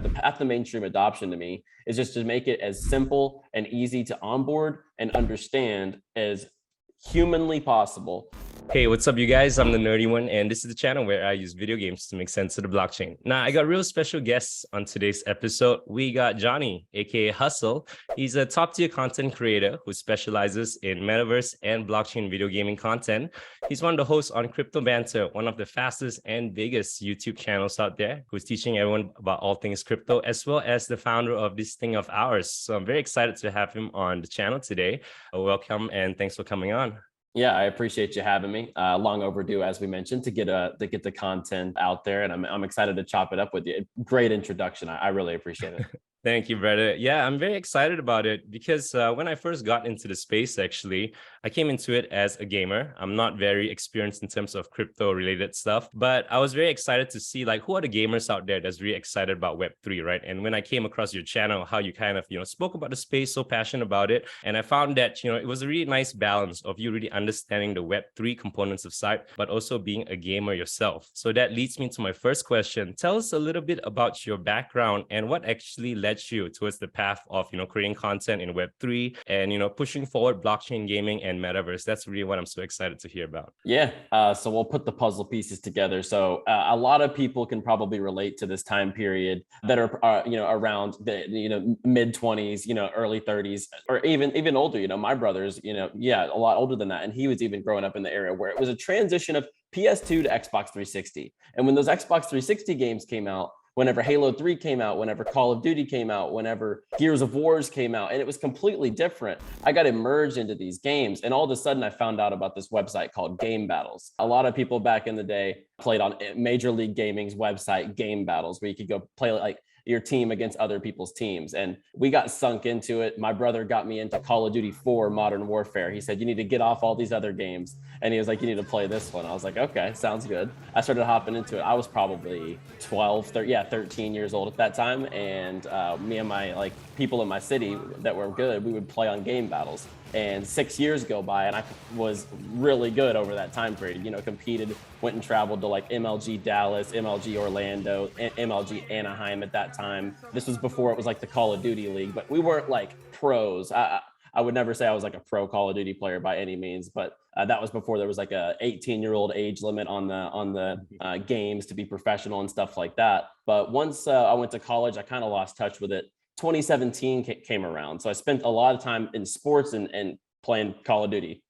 The path to mainstream adoption to me is just to make it as simple and easy to onboard and understand as humanly possible. Hey, what's up, you guys? I'm the Nerdy One, and this is the channel where I use video games to make sense of the blockchain. Now, I got real special guests on today's episode. We got Johnny, aka Hustle. He's a top-tier content creator who specializes in metaverse and blockchain video gaming content. He's one of the hosts on 𝗡𝗲𝗿𝗱𝗆, one of the fastest and biggest YouTube channels out there, who's teaching everyone about all things crypto, as well as the founder of this thing of ours. So I'm very excited to have him on the channel today. Welcome, and thanks for coming on. Yeah, I appreciate you having me. Long overdue, as we mentioned, to get the content out there, and I'm excited to chop it up with you. Great introduction. I really appreciate it. Thank you, brother. Yeah, I'm very excited about it because when I first got into the space, actually, I came into it as a gamer. I'm not very experienced in terms of crypto related stuff, but I was very excited to see like who are the gamers out there that's really excited about Web3, right? And when I came across your channel, how you kind of, spoke about the space, so passionate about it. And I found that, it was a really nice balance of you really understanding the Web3 components of site, but also being a gamer yourself. So that leads me to my first question. Tell us a little bit about your background and what actually led you towards the path of creating content in Web3 and pushing forward blockchain gaming and metaverse. That's really what I'm so excited to hear about. Yeah, so we'll put the puzzle pieces together. So a lot of people can probably relate to this time period that are around the mid 20s, early 30s, or even older. My brother's a lot older than that, and he was even growing up in the era where it was a transition of PS2 to Xbox 360. And when those Xbox 360 games came out, whenever Halo 3 came out, whenever Call of Duty came out, whenever Gears of Wars came out, and it was completely different. I got immersed into these games, and all of a sudden I found out about this website called Game Battles. A lot of people back in the day played on Major League Gaming's website, Game Battles, where you could go play like your team against other people's teams. And we got sunk into it. My brother got me into Call of Duty 4 Modern Warfare. He said, you need to get off all these other games. And he was like, you need to play this one. I was like, okay, sounds good. I started hopping into it. I was probably 13 years old at that time. And me and my people in my city that were good, we would play on Game Battles. And 6 years go by, and I was really good over that time period. Competed, went and traveled to like MLG Dallas, MLG Orlando, MLG Anaheim at that time. This was before it was like the Call of Duty League, but we weren't like pros. I would never say I was like a pro Call of Duty player by any means, but that was before there was like a 18-year-old age limit on the games to be professional and stuff like that. But once I went to college, I kind of lost touch with it. 2017 came around. So I spent a lot of time in sports and playing Call of Duty,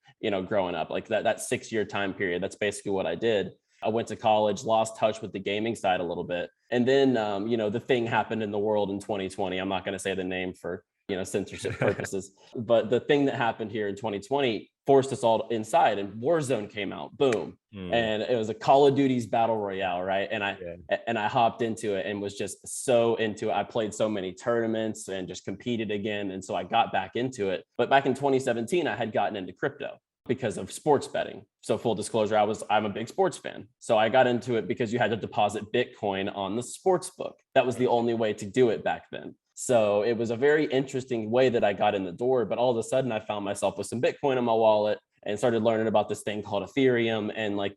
growing up, like that 6-year time period. That's basically what I did. I went to college, lost touch with the gaming side a little bit. And then, the thing happened in the world in 2020. I'm not going to say the name for, censorship purposes, but the thing that happened here in 2020 forced us all inside, and Warzone came out, boom. And it was a Call of Duty's battle royale, right? And I hopped into it and was just so into it. I played so many tournaments and just competed again. And so I got back into it. But back in 2017, I had gotten into crypto because of sports betting. So full disclosure, I'm a big sports fan. So I got into it because you had to deposit Bitcoin on the sports book. That was the only way to do it back then. So it was a very interesting way that I got in the door, but all of a sudden I found myself with some Bitcoin in my wallet and started learning about this thing called Ethereum. And like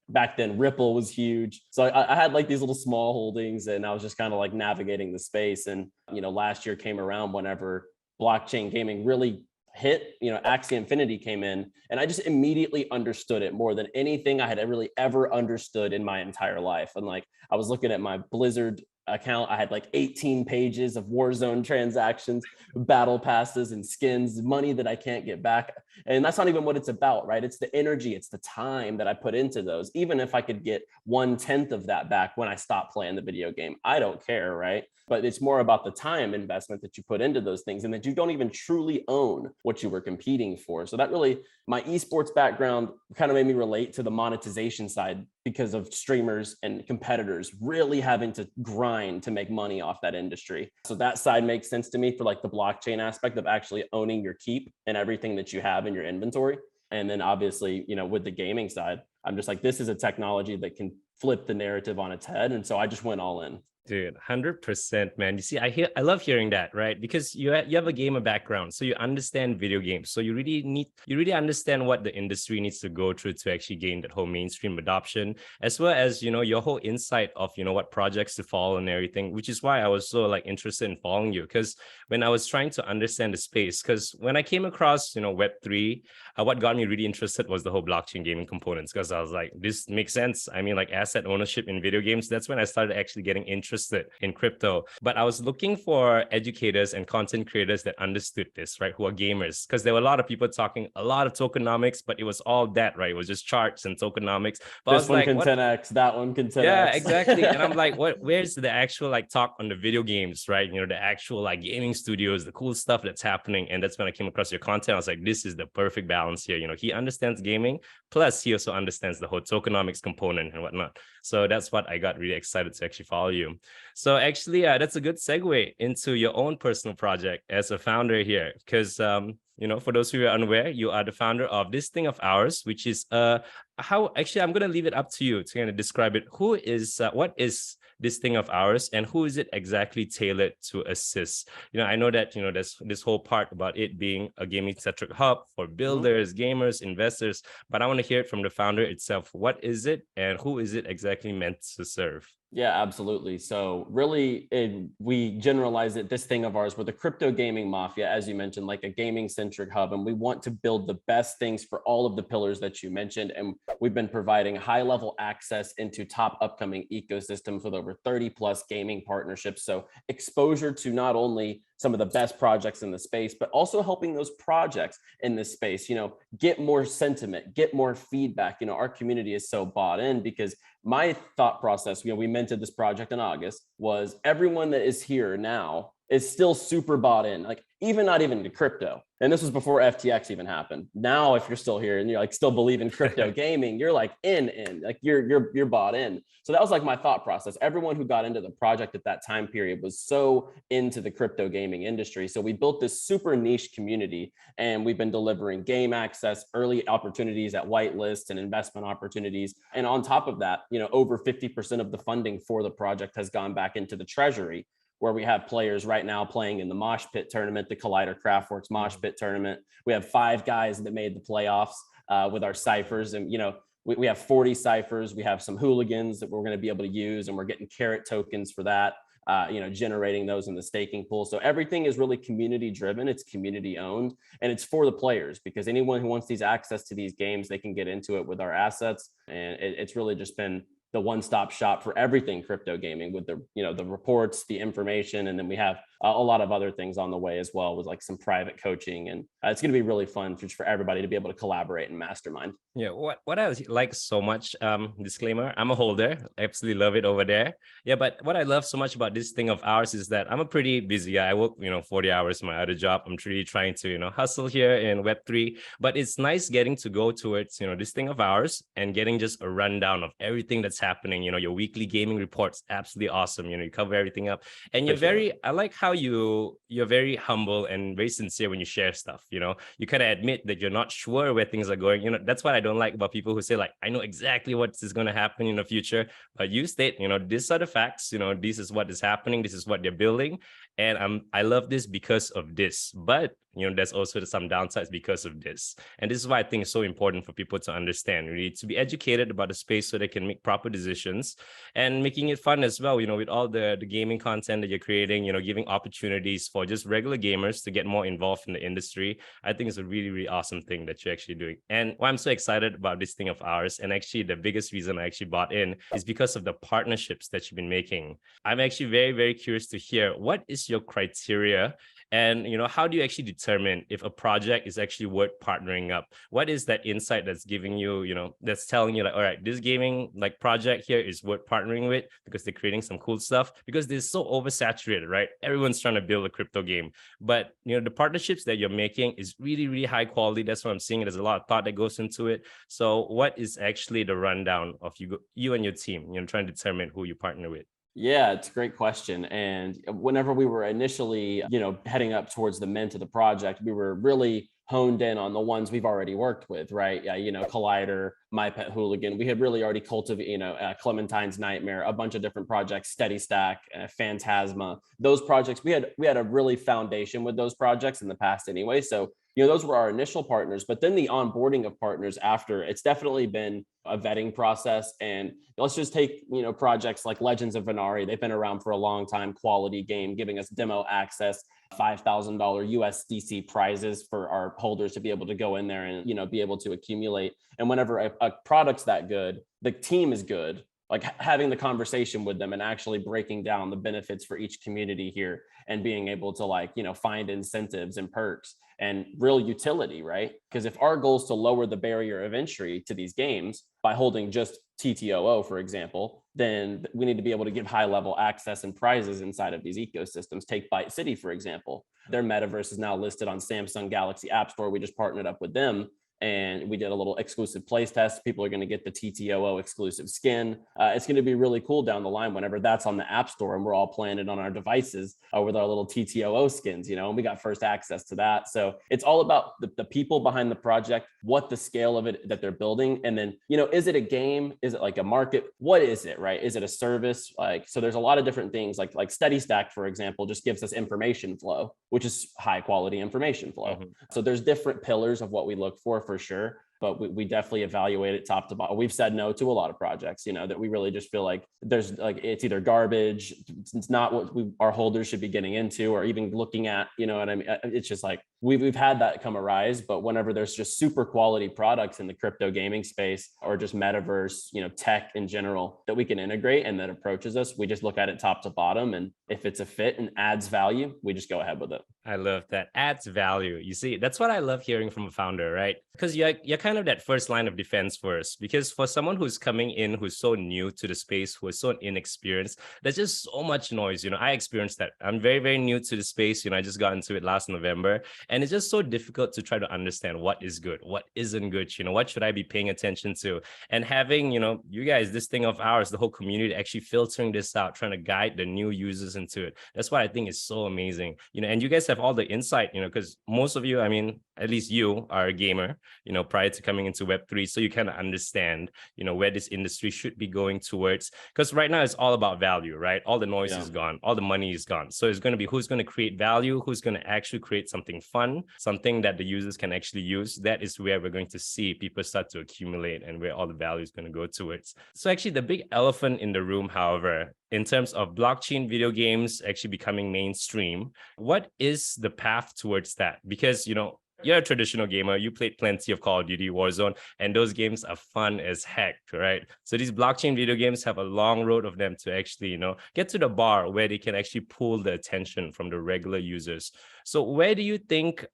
back then Ripple was huge. So I had like these little small holdings, and I was just kind of like navigating the space. And, last year came around whenever blockchain gaming really hit, Axie Infinity came in, and I just immediately understood it more than anything I had really ever understood in my entire life. And like, I was looking at my Blizzard account, I had like 18 pages of Warzone transactions, battle passes and skins, money that I can't get back. And that's not even what it's about, right? It's the energy, it's the time that I put into those. Even if I could get 1/10 of that back when I stop playing the video game, I don't care, right? But it's more about the time investment that you put into those things, and that you don't even truly own what you were competing for. So that really, my esports background kind of made me relate to the monetization side because of streamers and competitors really having to grind to make money off that industry. So that side makes sense to me for like the blockchain aspect of actually owning your keep and everything that you have in your inventory. And then obviously, with the gaming side, I'm just like, this is a technology that can flip the narrative on its head. And so I just went all in. Dude, 100%, man. You see, I love hearing that, right? Because you have a gamer background, so you understand video games. So you really understand what the industry needs to go through to actually gain that whole mainstream adoption, as well as, your whole insight of, what projects to follow and everything, which is why I was so like interested in following you. Because when I was trying to understand the space, because when I came across, Web3, what got me really interested was the whole blockchain gaming components, because I was like, this makes sense. I mean, like asset ownership in video games, that's when I started actually getting interested in crypto. But I was looking for educators and content creators that understood this, right? Who are gamers, because there were a lot of people talking a lot of tokenomics, but it was all that, right? It was just charts and tokenomics. But this one can 10x, that one can 10x. Yeah, exactly. And I'm like, where's the actual like talk on the video games, right? The actual like gaming studios, the cool stuff that's happening. And that's when I came across your content. I was like, this is the perfect balance here. He understands gaming, plus he also understands the whole tokenomics component and whatnot. So that's what I got really excited to actually follow you. So actually, that's a good segue into your own personal project as a founder here, because for those who are unaware, you are the founder of This Thing of Ours, which is how actually I'm going to leave it up to you to kind of describe it. What is This Thing of Ours, and who is it exactly tailored to assist? I know that there's this whole part about it being a gaming-centric hub for builders, gamers, investors, but I want to hear it from the founder itself. What is it, and who is it exactly meant to serve? Yeah, absolutely. So really, we generalize it, This Thing of Ours. We're the crypto gaming mafia, as you mentioned, like a gaming-centric hub, and we want to build the best things for all of the pillars that you mentioned. And we've been providing high-level access into top upcoming ecosystems with over 30 plus gaming partnerships. So exposure to not only some of the best projects in the space, but also helping those projects in this space, get more sentiment, get more feedback. Our community is so bought in, because my thought process, we minted this project in August, was everyone that is here now is still super bought in, like not even to crypto. And this was before FTX even happened. Now, if you're still here and you're like still believe in crypto gaming, you're like like you're bought in. So that was like my thought process. Everyone who got into the project at that time period was so into the crypto gaming industry. So we built this super niche community, and we've been delivering game access, early opportunities at whitelist, and investment opportunities. And on top of that, over 50% of the funding for the project has gone back into the treasury, where we have players right now playing in the Mosh Pit tournament, the 𝗏𝗏𝗏𝗏 Mosh Pit tournament. We have 5 guys that made the playoffs with our ciphers. And, we have 40 ciphers. We have some hooligans that we're going to be able to use, and we're getting carrot tokens for that, generating those in the staking pool. So everything is really community driven. It's community owned, and it's for the players, because anyone who wants these access to these games, they can get into it with our assets. And it's really just been the one-stop shop for everything crypto gaming, with the reports, the information, and then we have a lot of other things on the way as well, with like some private coaching, and it's going to be really fun for everybody to be able to collaborate and mastermind. Yeah, what I like so much, disclaimer, I'm a holder, I absolutely love it over there. Yeah, but what I love so much about This Thing of Ours is that I'm a pretty busy guy. I work 40 hours in my other job. I'm really trying to hustle here in Web3, but it's nice getting to go towards This Thing of Ours and getting just a rundown of everything that's happening. Your weekly gaming reports, absolutely awesome. You cover everything up, and I like how you're very humble and very sincere when you share stuff. You kind of admit that you're not sure where things are going. That's what I don't like about people who say like, I know exactly what is going to happen in the future, but you state, these are the facts, this is what is happening, this is what they're building, and I love this because of this. But there's also some downsides because of this. And this is why I think it's so important for people to understand. We need to be educated about the space so they can make proper decisions, and making it fun as well, with all the gaming content that you're creating, giving opportunities for just regular gamers to get more involved in the industry. I think it's a really, really awesome thing that you're actually doing. And why I'm so excited about This Thing of Ours, and actually the biggest reason I actually bought in, is because of the partnerships that you've been making. I'm actually very, very curious to hear, what is your criteria, and how do you actually determine if a project is actually worth partnering up? What is that insight that's giving you, that's telling you like, all right, this gaming like project here is worth partnering with because they're creating some cool stuff? Because they're so oversaturated, right? Everyone's trying to build a crypto game, but the partnerships that you're making is really, really high quality. That's what I'm seeing. There's a lot of thought that goes into it. So what is actually the rundown of you and your team, trying to determine who you partner with? Yeah, it's a great question. And whenever we were initially, heading up towards the mint of the project, we were really honed in on the ones we've already worked with, right? Yeah, Collider, My Pet Hooligan. We had really already cultivated, Clementine's Nightmare, a bunch of different projects, Steady Stack, 𝗏𝗏𝗏. Those projects, we had a really foundation with those projects in the past anyway. So those were our initial partners, but then the onboarding of partners after, it's definitely been a vetting process. And let's just take, projects like Legends of Venari. They've been around for a long time, quality game, giving us demo access, $5,000 USDC prizes for our holders to be able to go in there and, be able to accumulate. And whenever a product's that good, the team is good, like having the conversation with them and actually breaking down the benefits for each community here and being able to find incentives and perks and real utility, right? Because if our goal is to lower the barrier of entry to these games by holding just TTOO, for example, then we need to be able to give high level access and prizes inside of these ecosystems. Take Byte City, for example. Their metaverse is now listed on Samsung Galaxy App Store. We just partnered up with them and we did a little exclusive place test. People are going to get the TTOO exclusive skin. It's going to be really cool down the line whenever that's on the App Store and we're all playing it on our devices with our little TTOO skins, and we got first access to that. So it's all about the people behind the project, what the scale of it that they're building. And then, is it a game? Is it like a market? What is it, right? Is it a service? So there's a lot of different things like Steady Stack, for example, just gives us information flow, which is high quality information flow. Mm-hmm. So there's different pillars of what we look for sure. But we definitely evaluate it top to bottom. We've said no to a lot of projects, that we really just feel like there's it's either garbage, it's not what our holders should be getting into or even looking at, what I mean? It's just like we've had that come arise, but whenever there's just super quality products in the crypto gaming space or just metaverse, tech in general that we can integrate and that approaches us, we just look at it top to bottom. And if it's a fit and adds value, we just go ahead with it. I love that. Adds value. You see, that's what I love hearing from a founder, right? Because you're kind of that first line of defense for us. Because for someone who's coming in, who's so new to the space, who is so inexperienced, there's just so much noise. I experienced that. I'm very, very new to the space. I just got into it last November. And it's just so difficult to try to understand what is good, what isn't good, what should I be paying attention to? And having, you guys, this thing of ours, the whole community actually filtering this out, trying to guide the new users into it. That's what I think is so amazing. And you guys have all the insight, because most of you, I mean, at least you are a gamer, prior to coming into Web3. So you kind of understand, where this industry should be going towards. Because right now it's all about value, right? All the noise is gone, all the money is gone. So it's going to be who's going to create value, who's going to actually create something fun, something that the users can actually use. That is where we're going to see people start to accumulate and where all the value is going to go towards. So actually the big elephant in the room, however, in terms of blockchain video games actually becoming mainstream, what is the path towards that? Because, you're a traditional gamer, you played plenty of Call of Duty, Warzone, and those games are fun as heck, right? So these blockchain video games have a long road of them to actually, get to the bar where they can actually pull the attention from the regular users. So where do you think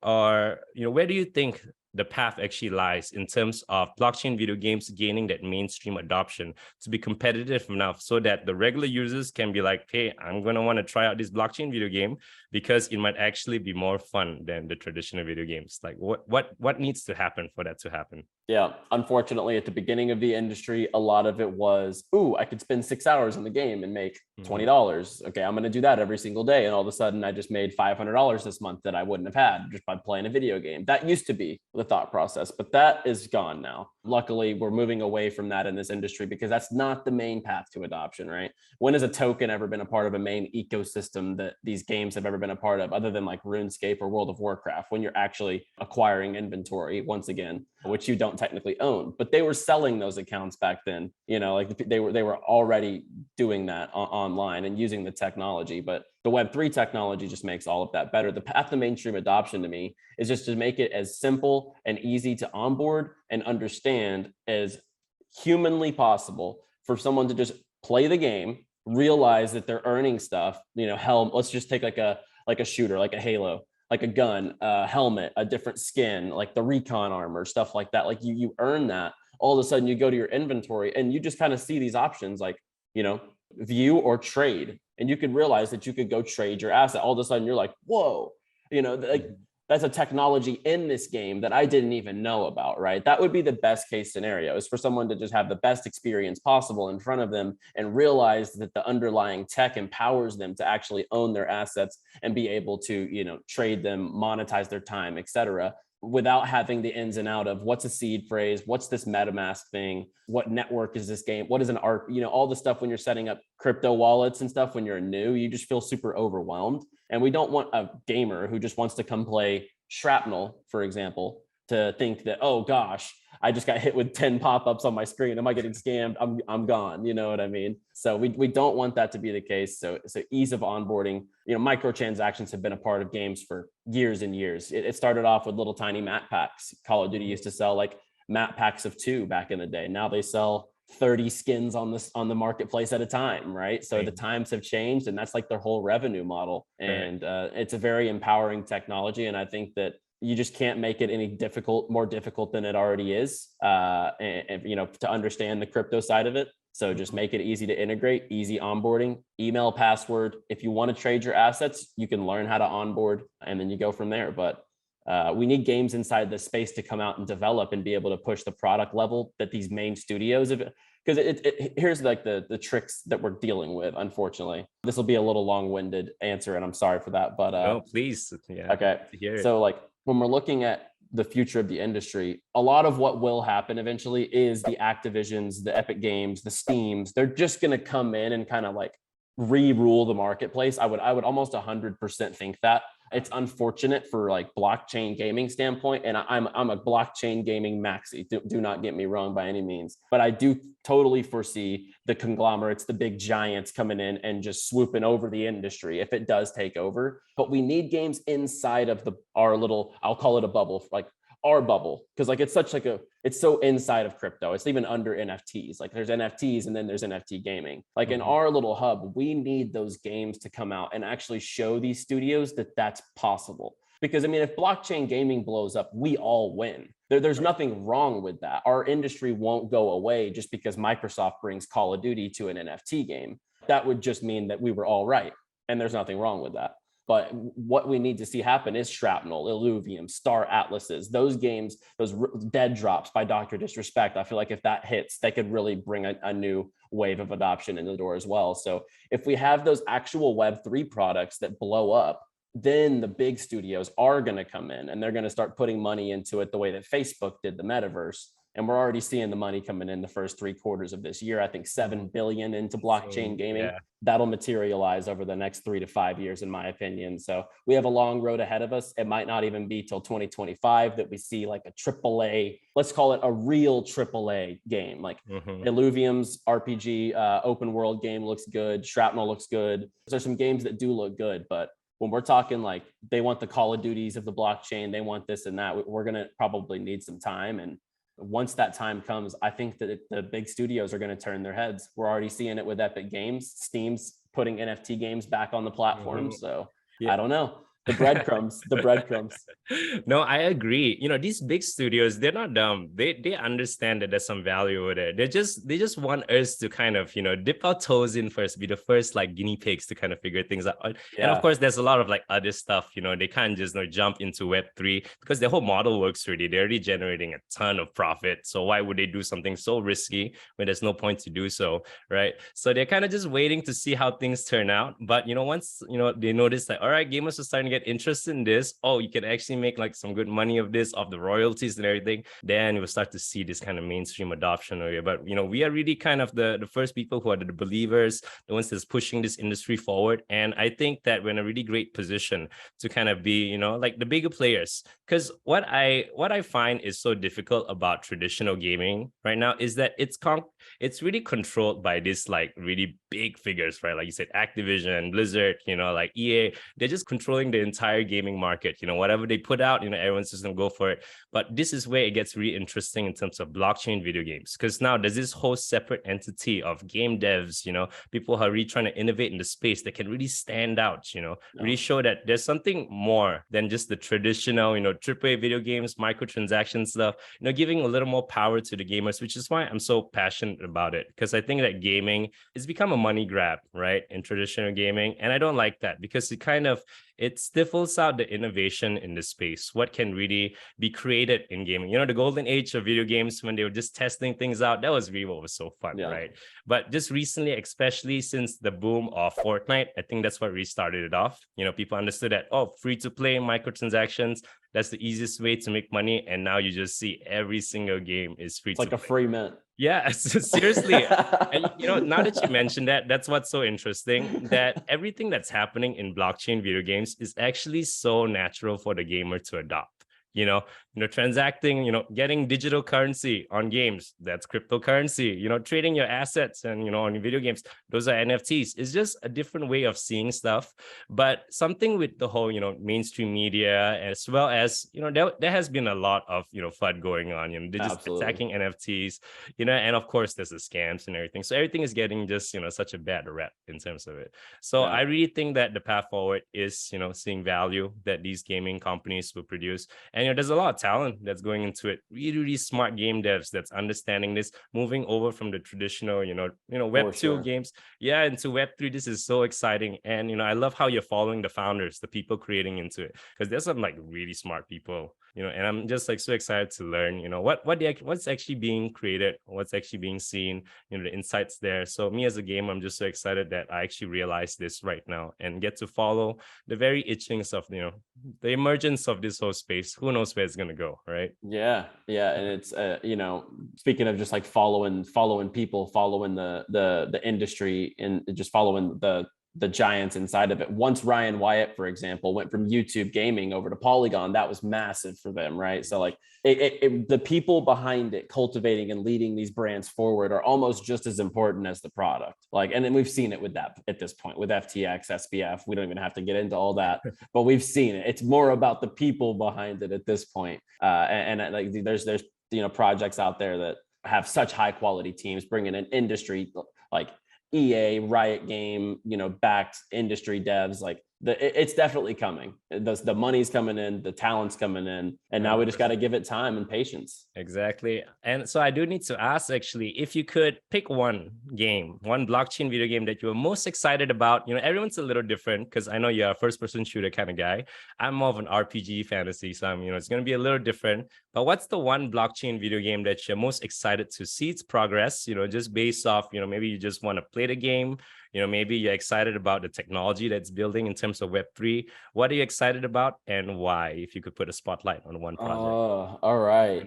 the path actually lies in terms of blockchain video games gaining that mainstream adoption to be competitive enough so that the regular users can be like, hey, I'm going to want to try out this blockchain video game because it might actually be more fun than the traditional video games. Like what needs to happen for that to happen? Yeah, unfortunately, at the beginning of the industry, a lot of it was, ooh, I could spend 6 hours in the game and make $20. Okay, I'm going to do that every single day. And all of a sudden, I just made $500 this month that I wouldn't have had just by playing a video game. That used to be the thought process, but that is gone now. Luckily, we're moving away from that in this industry because that's not the main path to adoption, right? When has a token ever been a part of a main ecosystem that these games have ever been a part of, other than like RuneScape or World of Warcraft, when you're actually acquiring inventory, once again, which you don't technically own, but they were selling those accounts back then, like they were already doing that online and using the technology. But the Web3 technology just makes all of that better. The path to mainstream adoption to me is just to make it as simple and easy to onboard and understand as humanly possible for someone to just play the game, realize that they're earning stuff, let's just take like a shooter, like a Halo, like a gun, a helmet, a different skin, like the recon armor, stuff like that. Like you earn that. All of a sudden you go to your inventory and you just kind of see these options like, view or trade. And you could realize that you could go trade your asset. All of a sudden you're like, whoa, like that's a technology in this game that I didn't even know about, right? That would be the best case scenario, is for someone to just have the best experience possible in front of them and realize that the underlying tech empowers them to actually own their assets and be able to, trade them, monetize their time, etc. without having the ins and out of what's a seed phrase, what's this MetaMask thing, what network is this game, what is an art, all the stuff when you're setting up crypto wallets and stuff, when you're new, you just feel super overwhelmed. And we don't want a gamer who just wants to come play Shrapnel, for example, to think that, oh gosh, I just got hit with 10 pop-ups on my screen. Am I getting scammed? I'm gone. You know what I mean? So we don't want that to be the case. So ease of onboarding, microtransactions have been a part of games for years and years. It started off with little tiny map packs. Call of Duty used to sell like map packs of 2 back in the day. Now they sell 30 skins on the marketplace at a time, right? So the times have changed, and that's like their whole revenue model. And it's a very empowering technology. And I think that you just can't make it any more difficult than it already is, to understand the crypto side of it. So just make it easy to integrate, easy onboarding, email, password. If you want to trade your assets, you can learn how to onboard, and then you go from there. But we need games inside the space to come out and develop and be able to push the product level that these main studios have. Because here's like the tricks that we're dealing with. Unfortunately, this will be a little long-winded answer, and I'm sorry for that. But no, please, yeah. Okay. So like when we're looking at the future of the industry, a lot of what will happen eventually is the Activisions, the Epic Games, the Steams. They're just going to come in and kind of like re-rule the marketplace. I would almost 100% think that. It's unfortunate for like blockchain gaming standpoint, and I'm a blockchain gaming maxi. Do not get me wrong by any means, but I do totally foresee the conglomerates, the big giants coming in and just swooping over the industry if it does take over. But we need games inside of our little, I'll call it a bubble, like our bubble, because like it's so inside of crypto. It's even under NFTs. Like there's NFTs and then there's NFT gaming. Like in our little hub, we need those games to come out and actually show these studios that that's possible. Because I mean, if blockchain gaming blows up, we all win. There's nothing wrong with that. Our industry won't go away just because Microsoft brings Call of Duty to an NFT game. That would just mean that we were all right. And there's nothing wrong with that. But what we need to see happen is Shrapnel, Illuvium, Star Atlases, those games, those dead drops by Dr. Disrespect. I feel like if that hits, they could really bring a new wave of adoption in the door as well. So if we have those actual Web3 products that blow up, then the big studios are going to come in and they're going to start putting money into it the way that Facebook did the metaverse. And we're already seeing the money coming in the first 3 quarters of this year. I think 7 billion into blockchain gaming. Yeah. That'll materialize over the next 3 to 5 years, in my opinion. So we have a long road ahead of us. It might not even be till 2025 that we see like a AAA, let's call it a real AAA game. Like Illuvium's RPG open world game looks good. Shrapnel looks good. There's some games that do look good, but when we're talking like they want the Call of Duties of the blockchain, they want this and that, we're going to probably need some time. And once that time comes, I think that the big studios are going to turn their heads. We're already seeing it with Epic Games. Steam's putting NFT games back on the platform. So I don't know. The breadcrumbs. No, I agree. These big studios, they're not dumb. They understand that there's some value with it. They just want us to kind of, dip our toes in first, be the first like guinea pigs to kind of figure things out. Yeah. And of course, there's a lot of like other stuff, they can't just jump into Web3 because their whole model works already. They're already generating a ton of profit. So why would they do something so risky when there's no point to do so, right? So they're kind of just waiting to see how things turn out. But, once, they notice that, all right, gamers are starting to get interested in this. Oh, you can actually make like some good money of this, of the royalties and everything. Then you'll start to see this kind of mainstream adoption area. But we are really kind of the first people who are the believers, the ones that's pushing this industry forward. And I think that we're in a really great position to kind of be, like the bigger players. Because what I find is so difficult about traditional gaming right now is that it's really controlled by this like really big figures, right? Like you said, Activision, Blizzard, like EA, they're just controlling the entire gaming market. Whatever they put out, everyone's just gonna go for it. But this is where it gets really interesting in terms of blockchain video games, because now there's this whole separate entity of game devs, people who are really trying to innovate in the space that can really stand out, really show that there's something more than just the traditional, AAA video games, microtransaction stuff, giving a little more power to the gamers, which is why I'm so passionate about it, because I think that gaming has become a money grab, right, in traditional gaming. And I don't like that, because it stifles out the innovation in the space. What can really be created in gaming? The golden age of video games, when they were just testing things out, that was really what was so fun, right? But just recently, especially since the boom of Fortnite, I think that's what restarted it off. People understood that, free to play microtransactions, That's the easiest way to make money. And now you just see every single game is free. It's like a free mint. Yeah, seriously. And now that you mentioned that, that's what's so interesting, that everything that's happening in blockchain video games is actually so natural for the gamer to adopt. Transacting, getting digital currency on games, that's cryptocurrency, trading your assets and, on video games, those are NFTs. It's just a different way of seeing stuff. But something with the whole, mainstream media, as well as, there has been a lot of, FUD going on, they're just Absolutely. attacking NFTs, and of course there's the scams and everything. So everything is getting just, such a bad rep in terms of it. So Yeah. I really think that the path forward is, seeing value that these gaming companies will produce. And there's a lot of talent that's going into it. Really, really smart game devs that's understanding this, moving over from the traditional, Web2 games, into Web3. This is so exciting. And I love how you're following the founders, the people creating into it, because there's some like really smart people. And I'm just like so excited to learn, what's actually being created, what's actually being seen, the insights there. So me as a gamer, I'm just so excited that I actually realize this right now and get to follow the very itchings of, the emergence of this whole space. Who knows where it's going to go, right? Yeah. And it's, speaking of just like following people, following the industry and just following the giants inside of it. Once Ryan Wyatt, for example, went from YouTube gaming over to Polygon, that was massive for them, right? So like the people behind it cultivating and leading these brands forward are almost just as important as the product. Like, and then we've seen it with that at this point with FTX, SBF. We don't even have to get into all that, but we've seen it. It's more about the people behind it at this point. And like there's projects out there that have such high quality teams bringing in industry like EA, Riot Game, backed industry devs. Like it's definitely coming. The money's coming in, the talent's coming in, and now we just got to give it time and patience. Exactly. And so I do need to ask, actually, if you could pick one blockchain video game that you were most excited about. Everyone's a little different, because I know you're a first-person shooter kind of guy. I'm more of an RPG fantasy, so it's going to be a little different. But what's the one blockchain video game that you're most excited to see its progress, just based off, maybe you just want to play the game, maybe you're excited about the technology that's building in terms of Web3. What are you excited about and why, if you could put a spotlight on one project? All right.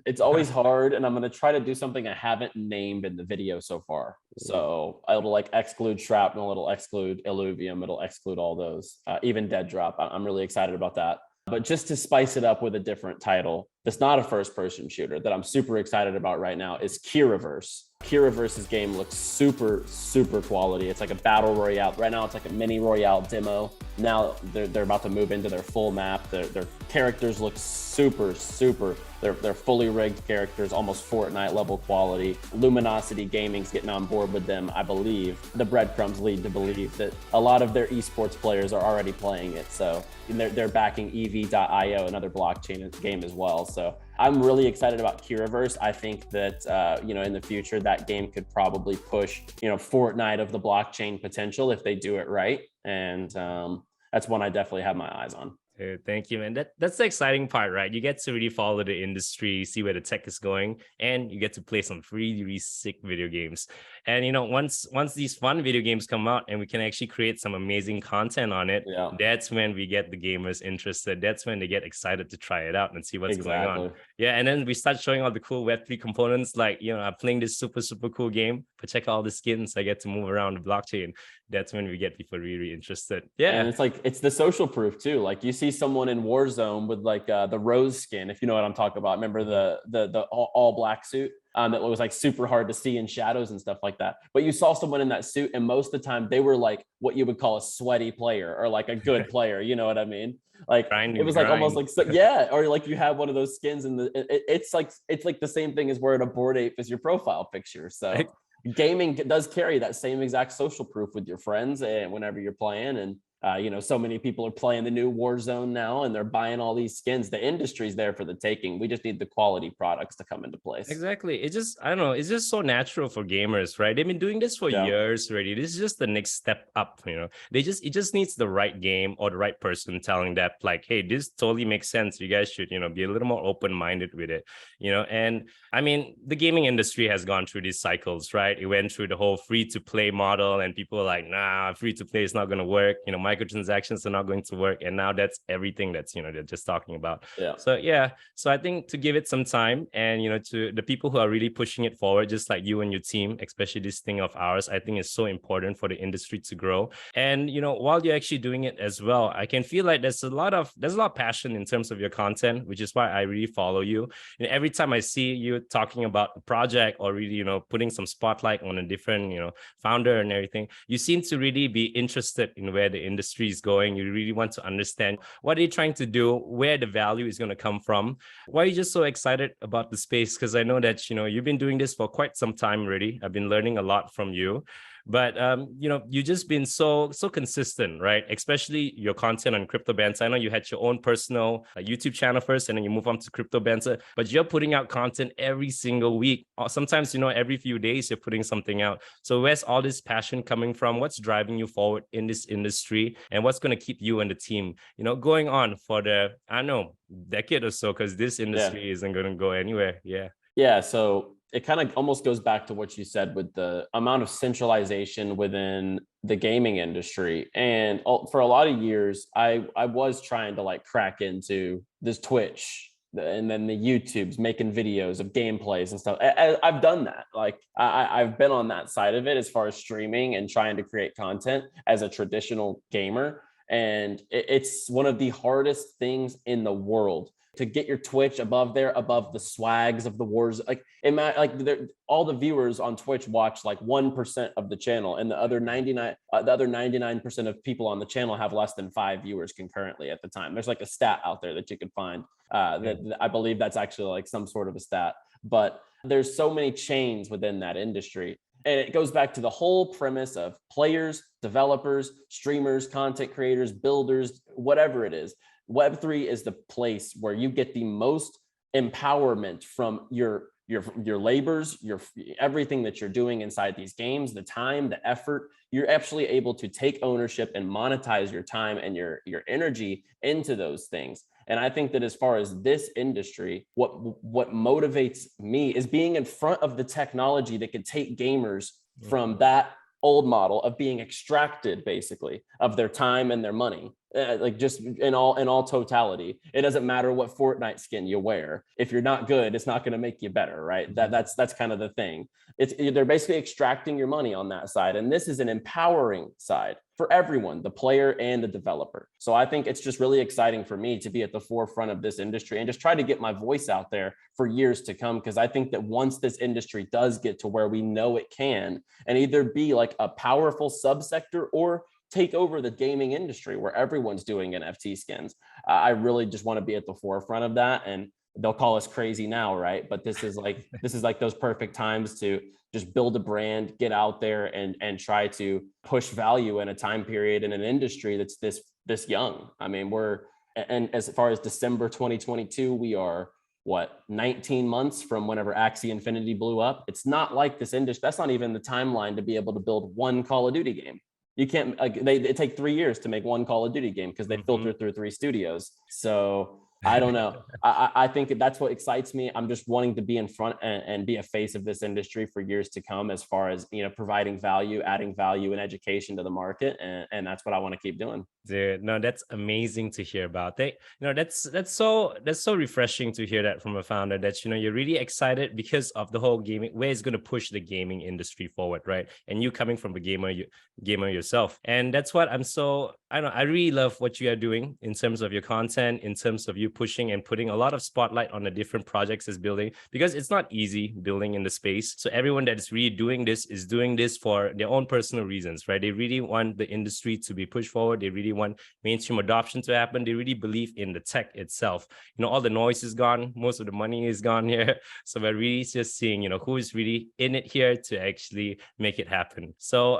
It's always hard, and I'm going to try to do something I haven't named in the video so far. So it'll like exclude Shrapnel, it'll exclude Illuvium, it'll exclude all those, even Dead Drop. I'm really excited about that. But just to spice it up with a different title, that's not a first-person shooter that I'm super excited about right now is 𝗓𝗓𝗄𝗓. 𝗓𝗓𝗄𝗓's game looks super, super quality. It's like a battle royale. Right now, it's like a mini royale demo. Now they're about to move into their full map. Their characters look super, super. They're fully rigged characters, almost Fortnite level quality. Luminosity Gaming's getting on board with them, I believe. The breadcrumbs lead to believe that a lot of their esports players are already playing it. So they're backing 𝗍.io, another blockchain game as well. So I'm really excited about 𝗓𝗓𝗄𝗓. I think that, in the future, that game could probably push, Fortnite of the blockchain potential if they do it right. And that's one I definitely have my eyes on. Thank you, man. That's the exciting part, right? You get to really follow the industry, see where the tech is going, and you get to play some really, really sick video games. And once these fun video games come out and we can actually create some amazing content on it, that's when we get the gamers interested. That's when they get excited to try it out and see what's going on. Yeah, and then we start showing all the cool Web3 components, like I'm playing this super, super cool game, but check out all the skins. I get to move around the blockchain. That's when we get people really interested. Yeah, and it's the social proof too. Like you see someone in Warzone with like the rose skin, if you know what I'm talking about. Remember the all black suit that was like super hard to see in shadows and stuff like that. But you saw someone in that suit, and most of the time they were like what you would call a sweaty player or like a good player. You know what I mean? Like it was like almost like or like you have one of those skins, and it's like the same thing as wearing a Bored Ape as your profile picture. So. Gaming does carry that same exact social proof with your friends and whenever you're playing. And so many people are playing the new Warzone now, and they're buying all these skins. The industry's there for the taking. We just need the quality products to come into place. Exactly. I don't know. It's just so natural for gamers, right? They've been doing this for years already. This is just the next step up. It just needs the right game or the right person telling that, like, hey, this totally makes sense. You guys should, be a little more open-minded with it. And I mean, the gaming industry has gone through these cycles, right? It went through the whole free-to-play model, and people were like, nah, free-to-play is not going to work. microtransactions are not going to work. And now that's everything that's, they're just talking about. Yeah. So yeah, so I think to give it some time and, to the people who are really pushing it forward, just like you and your team, especially this thing of ours, I think is so important for the industry to grow. And, while you're actually doing it as well, I can feel like there's a lot of passion in terms of your content, which is why I really follow you. And every time I see you talking about a project or really, putting some spotlight on a different, founder and everything, you seem to really be interested in where the industry is going. You really want to understand what they're trying to do, where the value is going to come from. Why are you just so excited about the space? Because I know that, you've been doing this for quite some time already. I've been learning a lot from you. But you've just been so consistent, right? Especially your content on 𝗏𝗏𝗍𝗱. I know you had your own personal YouTube channel first, and then you move on to 𝗏𝗏𝗍𝗱. But you're putting out content every single week. Or sometimes, every few days you're putting something out. So where's all this passion coming from? What's driving you forward in this industry? And what's going to keep you and the team, going on for the, I don't know, decade or so? Because this industry isn't going to go anywhere. Yeah. Yeah. So it kind of almost goes back to what you said with the amount of centralization within the gaming industry. And for a lot of years, I was trying to like crack into this Twitch and then the YouTubes, making videos of gameplays and stuff. I've done that. Like I've been on that side of it as far as streaming and trying to create content as a traditional gamer. And it's one of the hardest things in the world to get your Twitch above the swags of the wars. Like all the viewers on Twitch watch like 1% of the channel, and the other 99% of people on the channel have less than 5 viewers concurrently at the time. There's like a stat out there that you could find that I believe that's actually like some sort of a stat, but there's so many chains within that industry. And it goes back to the whole premise of players, developers, streamers, content creators, builders, whatever it is. Web3 is the place where you get the most empowerment from your labors, everything that you're doing inside these games, the time, the effort. You're actually able to take ownership and monetize your time and your energy into those things. And I think that as far as this industry, what motivates me is being in front of the technology that could take gamers from that old model of being extracted basically of their time and their money, like just in all totality. It doesn't matter what Fortnite skin you wear. If you're not good, it's not going to make you better, right? That's kind of the thing. They're basically extracting your money on that side. And this is an empowering side for everyone, the player and the developer. So I think it's just really exciting for me to be at the forefront of this industry and just try to get my voice out there for years to come. Because I think that once this industry does get to where we know it can, and either be like a powerful subsector or take over the gaming industry where everyone's doing NFT skins, I really just want to be at the forefront of that. And they'll call us crazy now, right? But this is like those perfect times to just build a brand, get out there and try to push value in a time period in an industry that's this young. I mean, and as far as December 2022, we are 19 months from whenever Axie Infinity blew up. It's not like this industry. That's not even the timeline to be able to build one Call of Duty game. You can't, it take 3 years to make one Call of Duty game because they filter through 3 studios. So I don't know. I think that's what excites me. I'm just wanting to be in front and be a face of this industry for years to come, as far as, providing value, adding value and education to the market. And that's what I want to keep doing. Dude, no, that's amazing to hear about. That's so refreshing to hear that from a founder, that, you're really excited because of the whole gaming, where it's going to push the gaming industry forward, right? And you coming from a gamer yourself. And that's what I really love what you are doing in terms of your content, in terms of you pushing and putting a lot of spotlight on the different projects is building, because it's not easy building in the space. So everyone that is really doing this is doing this for their own personal reasons, right? They really want the industry to be pushed forward. They really want mainstream adoption to happen. They really believe in the tech itself. All the noise is gone. Most of the money is gone here. So we're really just seeing, who is really in it here to actually make it happen. So,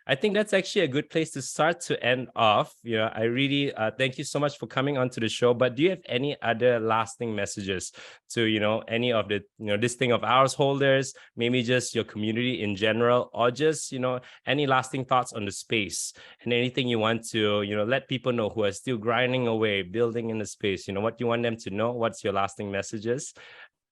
I think that's actually a good place to start to end off. I really thank you so much for coming onto the show. But do you have any other lasting messages to, any of the, this thing of ours holders, maybe just your community in general, or just, any lasting thoughts on the space and anything you want to, let people know who are still grinding away, building in the space, what you want them to know? What's your lasting messages?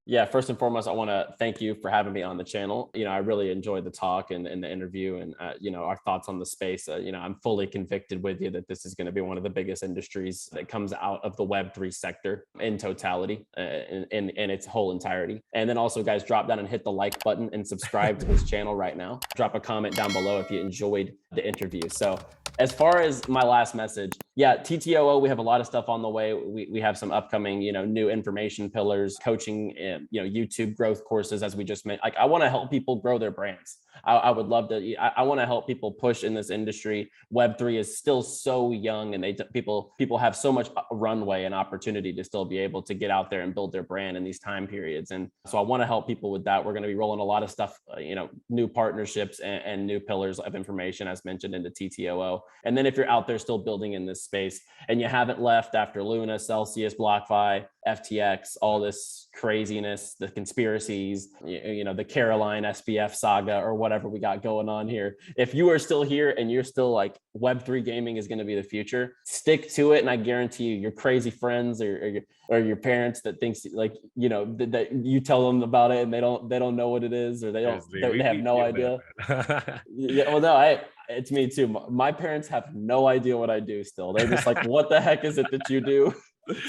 Yeah, first and foremost, I want to thank you for having me on the channel. I really enjoyed the talk and the interview and, our thoughts on the space. I'm fully convicted with you that this is going to be one of the biggest industries that comes out of the Web3 sector in totality, in its whole entirety. And then also, guys, drop down and hit the like button and subscribe to his channel right now. Drop a comment down below if you enjoyed the interview. So as far as my last message, yeah, 𝗡𝗲𝗍, we have a lot of stuff on the way. We have some upcoming, new information pillars, coaching, YouTube growth courses, as we just mentioned. Like, I want to help people grow their brands. I would love to. I want to help people push in this industry. Web3 is still so young, and people have so much runway and opportunity to still be able to get out there and build their brand in these time periods. And so I want to help people with that. We're going to be rolling a lot of stuff, new partnerships and new pillars of information, as mentioned, into 𝗡𝗲𝗍. And then if you're out there still building in this space and you haven't left after Luna, Celsius, BlockFi, FTX, all this craziness, the conspiracies, the Caroline SBF saga or whatever we got going on here. If you are still here and you're still like Web3 gaming is going to be the future, stick to it. And I guarantee you, your crazy friends or your parents that thinks like, that you tell them about it and they don't know what it is, or they have no idea. Yeah, well, no, it's me too. My parents have no idea what I do still. They're just like, what the heck is it that you do?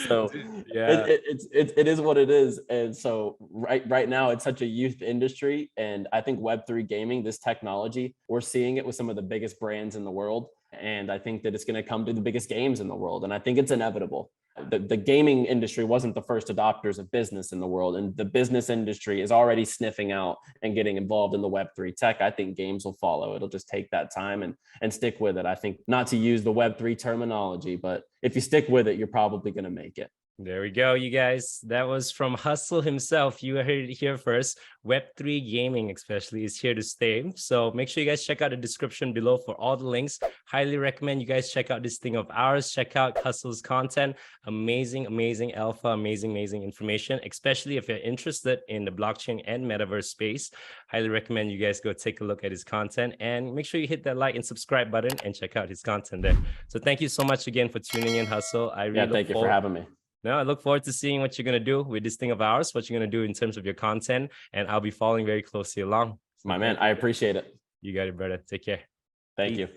So yeah, it is what it is. And so right now it's such a youth industry, and I think Web3 gaming, this technology, we're seeing it with some of the biggest brands in the world, and I think that it's going to come to the biggest games in the world, and I think it's inevitable. The gaming industry wasn't the first adopters of business in the world, and the business industry is already sniffing out and getting involved in the Web3 tech. I think games will follow. It'll just take that time and stick with it. I think, not to use the Web3 terminology, but if you stick with it, you're probably going to make it. There we go, you guys. That was from Hustle himself. You heard it here first. Web3 gaming especially is here to stay. So make sure you guys check out the description below for all the links. Highly recommend you guys check out this thing of ours. Check out Hustle's content. Amazing alpha, amazing information, especially if you're interested in the blockchain and metaverse space. Highly recommend you guys go take a look at his content, and make sure you hit that like and subscribe button and check out his content there. So thank you so much again for tuning in, Hustle. I really thank you for having me. No, I look forward to seeing what you're going to do with this thing of ours, what you're going to do in terms of your content, and I'll be following very closely along. My man, I appreciate it. You got it, brother. Take care. Thank you.